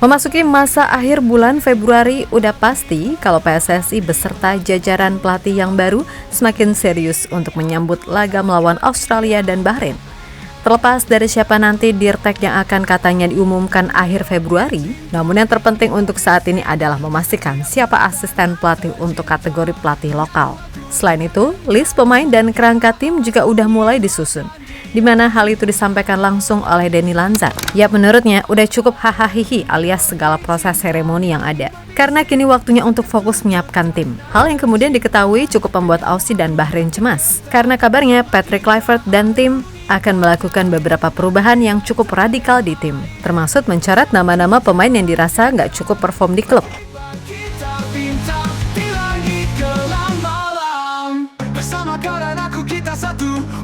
Memasuki masa akhir bulan Februari, udah pasti kalau PSSI beserta jajaran pelatih yang baru semakin serius untuk menyambut laga melawan Australia dan Bahrain. Terlepas dari siapa nanti dirtek yang akan katanya diumumkan akhir Februari, namun yang terpenting untuk saat ini adalah memastikan siapa asisten pelatih untuk kategori pelatih lokal. Selain itu, list pemain dan kerangka tim juga udah mulai disusun, di mana hal itu disampaikan langsung oleh Denny Lanzat. Ya, menurutnya udah cukup hahaha alias segala proses seremoni yang ada, karena kini waktunya untuk fokus menyiapkan tim. Hal yang kemudian diketahui cukup membuat Aussie dan Bahrain cemas, karena kabarnya Patrick Kluivert dan tim akan melakukan beberapa perubahan yang cukup radikal di tim, termasuk mencoret nama-nama pemain yang dirasa nggak cukup perform di klub.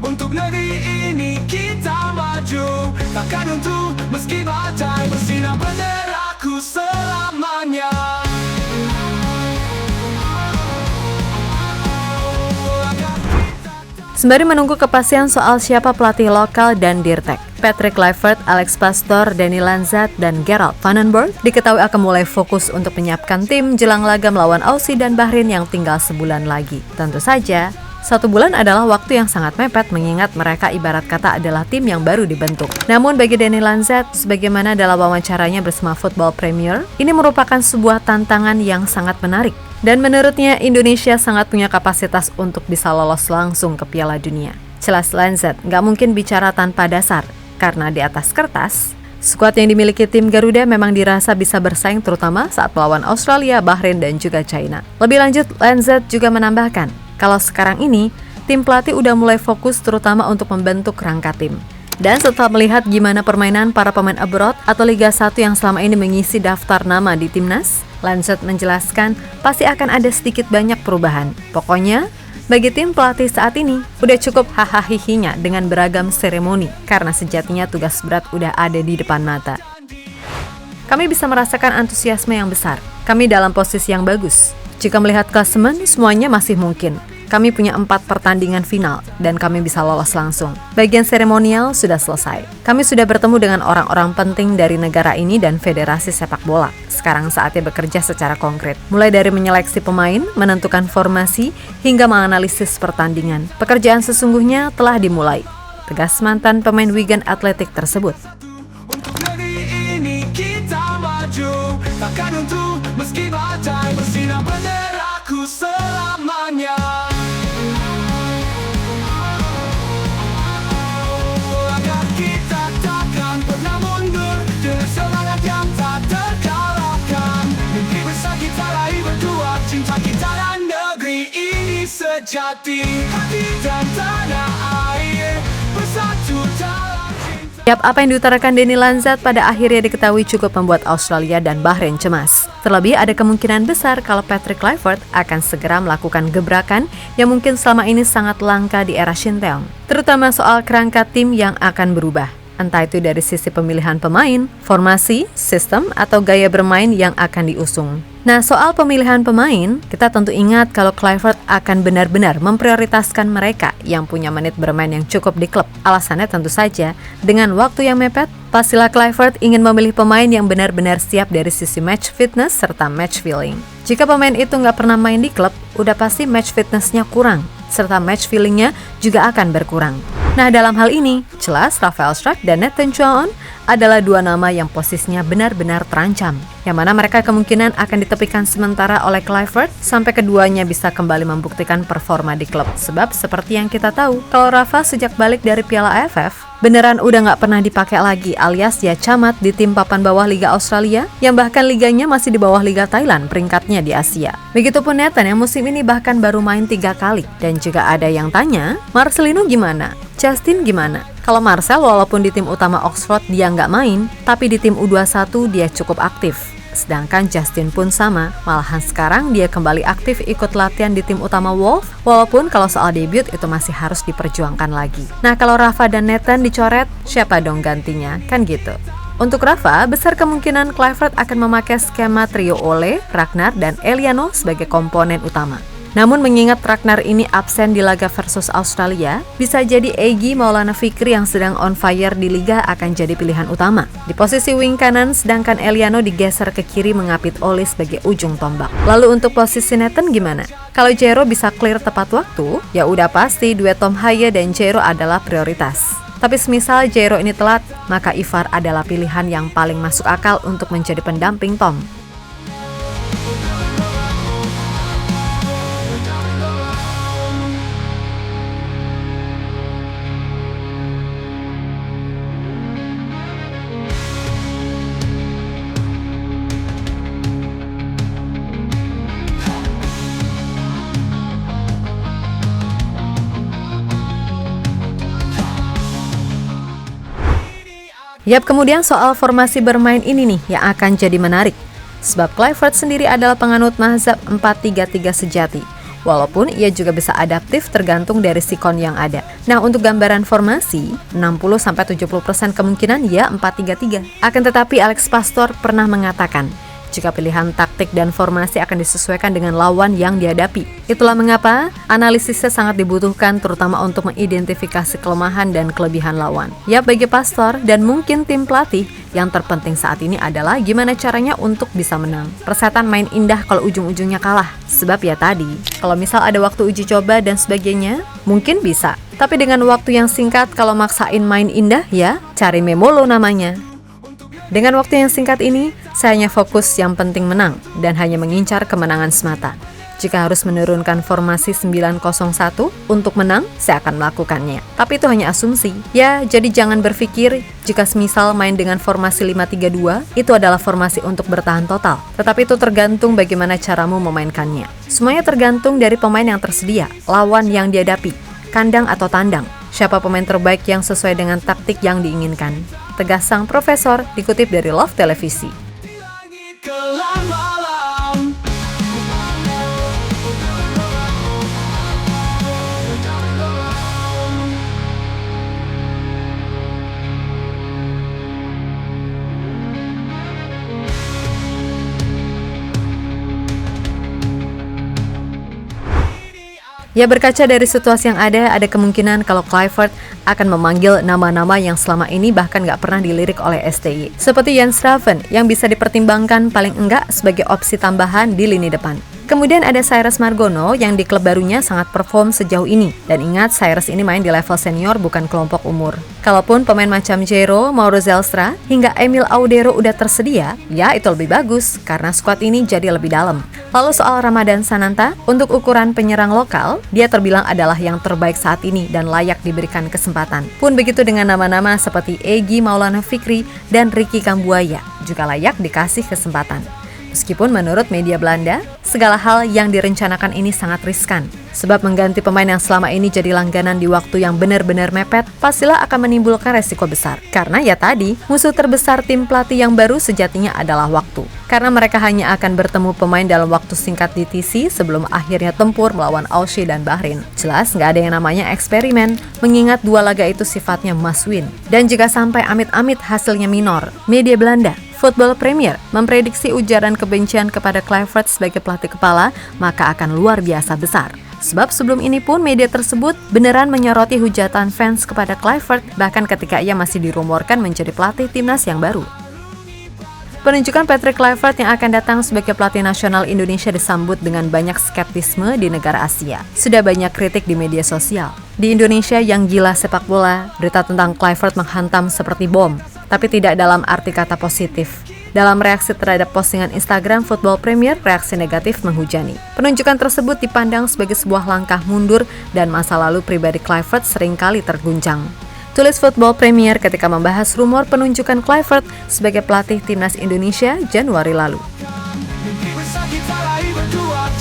Untuk negeri ini kita maju, takkan untuk meski badai bersinar benderaku selamanya. Sembari menunggu kepastian soal siapa pelatih lokal dan dirtek, Patrick Kluivert, Alex Pastoor, Denny Lanzat, dan Gerald Van den Berg diketahui akan mulai fokus untuk menyiapkan tim jelang laga melawan Aussie dan Bahrain yang tinggal sebulan lagi. Tentu saja, 1 bulan adalah waktu yang sangat mepet mengingat mereka ibarat kata adalah tim yang baru dibentuk. Namun bagi Denny Lanzat, sebagaimana dalam wawancaranya bersama Football Premier, ini merupakan sebuah tantangan yang sangat menarik. Dan menurutnya Indonesia sangat punya kapasitas untuk bisa lolos langsung ke Piala Dunia. Jelas Lanzat nggak mungkin bicara tanpa dasar, karena di atas kertas, skuad yang dimiliki tim Garuda memang dirasa bisa bersaing terutama saat melawan Australia, Bahrain, dan juga China. Lebih lanjut, Lanzat juga menambahkan, kalau sekarang ini, tim pelatih udah mulai fokus terutama untuk membentuk rangka tim. Dan setelah melihat gimana permainan para pemain abroad atau Liga 1 yang selama ini mengisi daftar nama di timnas, Lanzat menjelaskan pasti akan ada sedikit banyak perubahan. Pokoknya, bagi tim pelatih saat ini, udah cukup hahaha dengan beragam seremoni, karena sejatinya tugas berat udah ada di depan mata. Kami bisa merasakan antusiasme yang besar. Kami dalam posisi yang bagus. Jika melihat klasemen, semuanya masih mungkin. Kami punya 4 pertandingan final, dan kami bisa lolos langsung. Bagian seremonial sudah selesai. Kami sudah bertemu dengan orang-orang penting dari negara ini dan federasi sepak bola. Sekarang saatnya bekerja secara konkret. Mulai dari menyeleksi pemain, menentukan formasi, hingga menganalisis pertandingan. Pekerjaan sesungguhnya telah dimulai. Tegas mantan pemain Wigan Athletic tersebut. Untuk negeri ini kita maju, takkan untuk meski badai bersinar benderaku selamanya. Cinta kita dan negeri ini sejati, hati dan tanah air bersatu dalam cinta. Siap, apa yang diutarakan Denny Lanzat pada akhirnya diketahui cukup membuat Australia dan Bahrain cemas. Terlebih ada kemungkinan besar kalau Patrick Kluivert akan segera melakukan gebrakan yang mungkin selama ini sangat langka di era Shin Tae-yong, terutama soal kerangka tim yang akan berubah. Entah itu dari sisi pemilihan pemain, formasi, sistem, atau gaya bermain yang akan diusung. Nah, soal pemilihan pemain, kita tentu ingat kalau Kluivert akan benar-benar memprioritaskan mereka yang punya menit bermain yang cukup di klub. Alasannya tentu saja, dengan waktu yang mepet, pastilah Kluivert ingin memilih pemain yang benar-benar siap dari sisi match fitness serta match feeling. Jika pemain itu nggak pernah main di klub, udah pasti match fitnessnya kurang, serta match feelingnya juga akan berkurang. Nah, dalam hal ini, jelas Rafael Struijk dan Nathan Chuaon adalah 2 nama yang posisinya benar-benar terancam, yang mana mereka kemungkinan akan ditepikan sementara oleh Kluivert sampai keduanya bisa kembali membuktikan performa di klub. Sebab seperti yang kita tahu, kalau Rafa sejak balik dari Piala AFF, beneran udah nggak pernah dipakai lagi, alias dia camat di tim papan bawah Liga Australia, yang bahkan liganya masih di bawah Liga Thailand peringkatnya di Asia. Begitupun Nathan yang musim ini bahkan baru main 3 kali. Dan juga ada yang tanya, Marcelino gimana? Justin gimana? Kalau Marcel walaupun di tim utama Oxford dia nggak main, tapi di tim U21 dia cukup aktif. Sedangkan Justin pun sama, malahan sekarang dia kembali aktif ikut latihan di tim utama Wolves, walaupun kalau soal debut itu masih harus diperjuangkan lagi. Nah, kalau Rafa dan Nathan dicoret, siapa dong gantinya? Kan gitu. Untuk Rafa, besar kemungkinan Kluivert akan memakai skema trio Ole, Ragnar, dan Eliano sebagai komponen utama. Namun mengingat Ragnar ini absen di laga versus Australia, bisa jadi Egy Maulana Fikri yang sedang on fire di liga akan jadi pilihan utama. Di posisi wing kanan, sedangkan Eliano digeser ke kiri mengapit Ole sebagai ujung tombak. Lalu untuk posisi Nathan gimana? Kalau Jairo bisa clear tepat waktu, ya udah pasti duet Tom Haye dan Jairo adalah prioritas. Tapi semisal Jairo ini telat, maka Ivar adalah pilihan yang paling masuk akal untuk menjadi pendamping Tom. Yap, kemudian soal formasi bermain ini nih yang akan jadi menarik. Sebab Kluivert sendiri adalah penganut mazhab 4-3-3 sejati. Walaupun ia juga bisa adaptif tergantung dari sikon yang ada. Nah, untuk gambaran formasi, 60-70% kemungkinan ya 4-3-3. Akan tetapi Alex Pastor pernah mengatakan, jika pilihan taktik dan formasi akan disesuaikan dengan lawan yang dihadapi. Itulah mengapa analisisnya sangat dibutuhkan terutama untuk mengidentifikasi kelemahan dan kelebihan lawan. Ya, bagi Pastor dan mungkin tim pelatih, yang terpenting saat ini adalah gimana caranya untuk bisa menang. Persetan main indah kalau ujung-ujungnya kalah. Sebab ya tadi, kalau misal ada waktu uji coba dan sebagainya, mungkin bisa. Tapi dengan waktu yang singkat kalau maksain main indah ya, cari memolo namanya. Dengan waktu yang singkat ini, saya hanya fokus yang penting menang dan hanya mengincar kemenangan semata. Jika harus menurunkan formasi 901 untuk menang, saya akan melakukannya. Tapi itu hanya asumsi. Ya, jadi jangan berpikir jika semisal main dengan formasi 532, itu adalah formasi untuk bertahan total. Tetapi itu tergantung bagaimana caramu memainkannya. Semuanya tergantung dari pemain yang tersedia, lawan yang dihadapi, kandang atau tandang. Siapa pemain terbaik yang sesuai dengan taktik yang diinginkan? Tegas sang profesor, dikutip dari Love Televisi. Ya, berkaca dari situasi yang ada kemungkinan kalau Kluivert akan memanggil nama-nama yang selama ini bahkan gak pernah dilirik oleh STY. Seperti Jens Raven yang bisa dipertimbangkan paling enggak sebagai opsi tambahan di lini depan. Kemudian ada Cyrus Margono yang di klub barunya sangat perform sejauh ini. Dan ingat, Cyrus ini main di level senior bukan kelompok umur. Kalaupun pemain macam Jairo, Mauro Zelstra, hingga Emil Audero udah tersedia, ya itu lebih bagus karena skuad ini jadi lebih dalam. Lalu soal Ramadan Sananta, untuk ukuran penyerang lokal, dia terbilang adalah yang terbaik saat ini dan layak diberikan kesempatan. Pun begitu dengan nama-nama seperti Egy Maulana Fikri dan Ricky Kambuaya, juga layak dikasih kesempatan. Meskipun menurut media Belanda, segala hal yang direncanakan ini sangat riskan. Sebab mengganti pemain yang selama ini jadi langganan di waktu yang benar-benar mepet, pastilah akan menimbulkan resiko besar. Karena ya tadi, musuh terbesar tim pelatih yang baru sejatinya adalah waktu. Karena mereka hanya akan bertemu pemain dalam waktu singkat di TC sebelum akhirnya tempur melawan Aussie dan Bahrain. Jelas nggak ada yang namanya eksperimen, mengingat dua laga itu sifatnya must win. Dan jika sampai amit-amit hasilnya minor, media Belanda, Football Premier, memprediksi ujaran kebencian kepada Kluivert sebagai pelatih kepala, maka akan luar biasa besar. Sebab sebelum ini pun media tersebut beneran menyoroti hujatan fans kepada Kluivert, bahkan ketika ia masih dirumorkan menjadi pelatih timnas yang baru. Penunjukan Patrick Kluivert yang akan datang sebagai pelatih nasional Indonesia disambut dengan banyak skeptisme di negara Asia. Sudah banyak kritik di media sosial. Di Indonesia yang gila sepak bola, berita tentang Kluivert menghantam seperti bom, tapi tidak dalam arti kata positif. Dalam reaksi terhadap postingan Instagram Football Premier, reaksi negatif menghujani. Penunjukan tersebut dipandang sebagai sebuah langkah mundur dan masa lalu pribadi Kluivert seringkali terguncang. Tulis Football Premier ketika membahas rumor penunjukan Kluivert sebagai pelatih timnas Indonesia Januari lalu.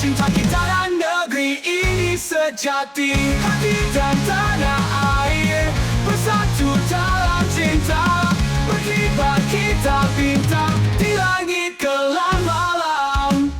Cinta kita dan negeri ini sejati, hati dan tanah air bersatu dalam cinta, berkibar kita bintang di langit kelam malam.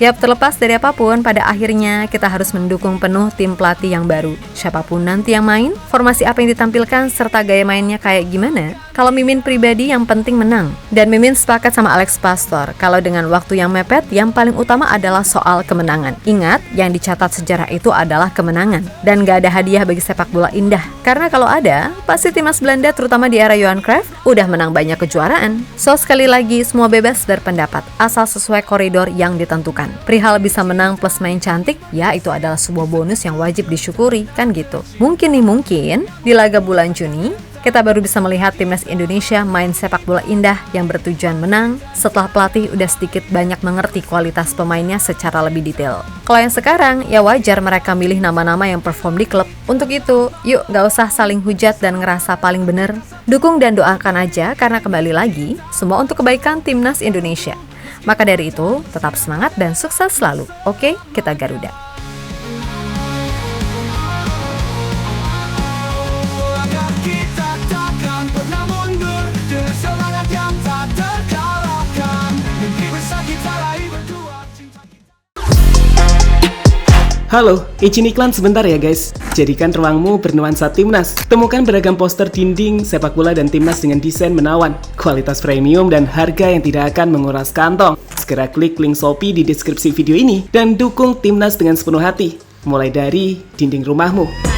Yap, terlepas dari apapun, pada akhirnya kita harus mendukung penuh tim pelatih yang baru. Siapapun nanti yang main, formasi apa yang ditampilkan, serta gaya mainnya kayak gimana. Kalau Mimin pribadi yang penting menang. Dan Mimin sepakat sama Alex Pastor, kalau dengan waktu yang mepet, yang paling utama adalah soal kemenangan. Ingat, yang dicatat sejarah itu adalah kemenangan. Dan gak ada hadiah bagi sepak bola indah. Karena kalau ada, pasti timnas Belanda terutama di era Johan Cruyff udah menang banyak kejuaraan. So sekali lagi, semua bebas berpendapat, asal sesuai koridor yang ditentukan. Perihal bisa menang plus main cantik, ya itu adalah sebuah bonus yang wajib disyukuri, kan gitu. Mungkin di laga bulan Juni, kita baru bisa melihat timnas Indonesia main sepak bola indah yang bertujuan menang setelah pelatih udah sedikit banyak mengerti kualitas pemainnya secara lebih detail. Kalau yang sekarang, ya wajar mereka milih nama-nama yang perform di klub. Untuk itu, yuk gak usah saling hujat dan ngerasa paling bener. Dukung dan doakan aja karena kembali lagi, semua untuk kebaikan timnas Indonesia. Maka dari itu, tetap semangat dan sukses selalu. Oke, kita Garuda. Kita takkan pernah mundur dengan semangat yang tak terkalahkan. Mimpi besar kita raih berdua, cinta kita. Halo, izin iklan sebentar ya guys. Jadikan ruangmu bernuansa timnas. Temukan beragam poster dinding, sepak bola dan timnas dengan desain menawan, kualitas premium dan harga yang tidak akan menguras kantong. Segera klik link Shopee di deskripsi video ini dan dukung timnas dengan sepenuh hati. Mulai dari dinding rumahmu.